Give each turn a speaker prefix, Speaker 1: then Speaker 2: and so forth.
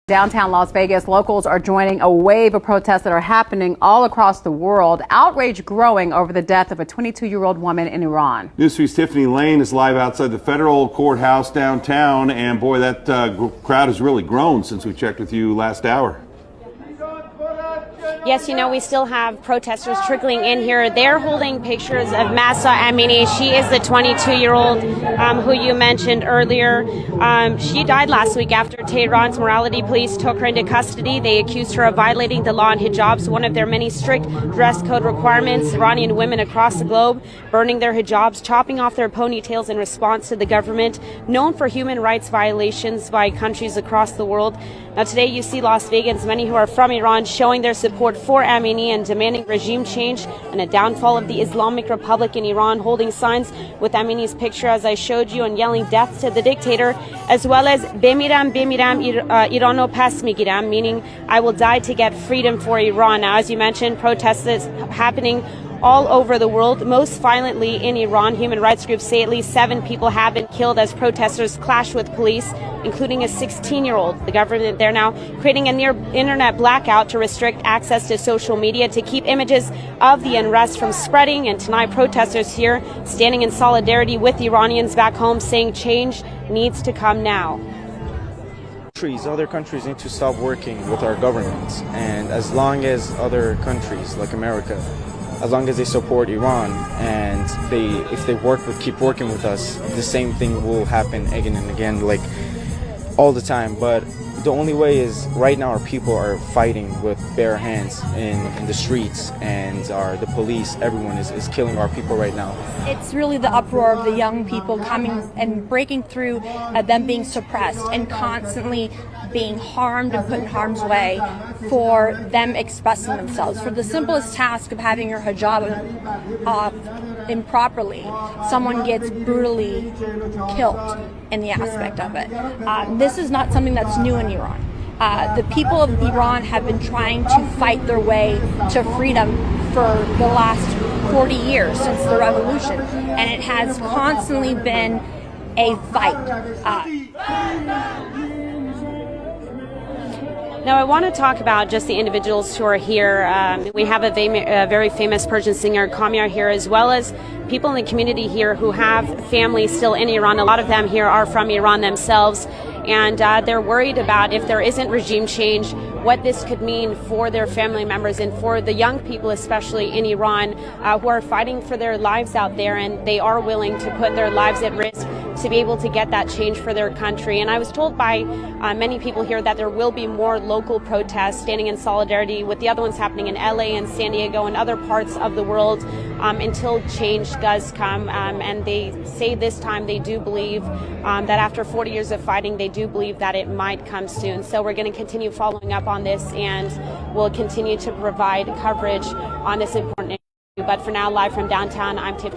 Speaker 1: Downtown Las Vegas, locals are joining a wave of protests that are happening all across the world. Outrage growing over the death of a 22-year-old woman in Iran.
Speaker 2: News 3's Tiffany Lane is live outside the federal courthouse downtown, and boy, that crowd has really grown since we checked with you last hour.
Speaker 3: Yes, we still have protesters trickling in here. They're holding pictures of Mahsa Amini. She is the 22-year-old who you mentioned earlier. She died last week after Tehran's morality police took her into custody. They accused her of violating the law on hijabs, one of their many strict dress code requirements. Iranian women across the globe burning their hijabs, chopping off their ponytails in response to the government, known for human rights violations by countries across the world. Now today you see Las Vegans, many who are from Iran, showing their support for Amini and demanding regime change and a downfall of the Islamic Republic in Iran, holding signs with Amini's picture as I showed you and yelling death to the dictator, as well as Bemiram Irano pas migiram, meaning I will die to get freedom for Iran. Now, as you mentioned, protests is happening all over the world, most violently in Iran. Human rights groups say at least 7 people have been killed as protesters clash with police, including a 16-year-old. The government there now creating a near internet blackout to restrict access to social media to keep images of the unrest from spreading. And tonight, protesters here standing in solidarity with Iranians back home, saying change needs to come now.
Speaker 4: Other countries need to stop working with our governments, and as long as other countries like America, as long as they support Iran and if they keep working with us, the same thing will happen again and again, like all the time. But the only way is right now our people are fighting with bare hands in the streets, and the police, everyone is killing our people right now.
Speaker 5: It's really the uproar of the young people coming and breaking through them being suppressed and constantly being harmed and put in harm's way for them expressing themselves. For the simplest task of having your hijab off improperly, someone gets brutally killed in the aspect of it. This is not something that's new in Iran. The people of Iran have been trying to fight their way to freedom for the last 40 years since the revolution, and it has constantly been a fight.
Speaker 3: Now, I want to talk about just the individuals who are here. We have a very famous Persian singer, Kamyar, here, as well as people in the community here who have families still in Iran. A lot of them here are from Iran themselves, and they're worried about, if there isn't regime change, what this could mean for their family members and for the young people, especially in Iran, who are fighting for their lives out there, and they are willing to put their lives at risk to be able to get that change for their country. And I was told by many people here that there will be more local protests standing in solidarity with the other ones happening in LA and San Diego and other parts of the world until change does come. And they say this time they do believe that after 40 years of fighting, they do believe that it might come soon. So we're going to continue following up on this, and we'll continue to provide coverage on this important issue. But for now, live from downtown, I'm Tiffany.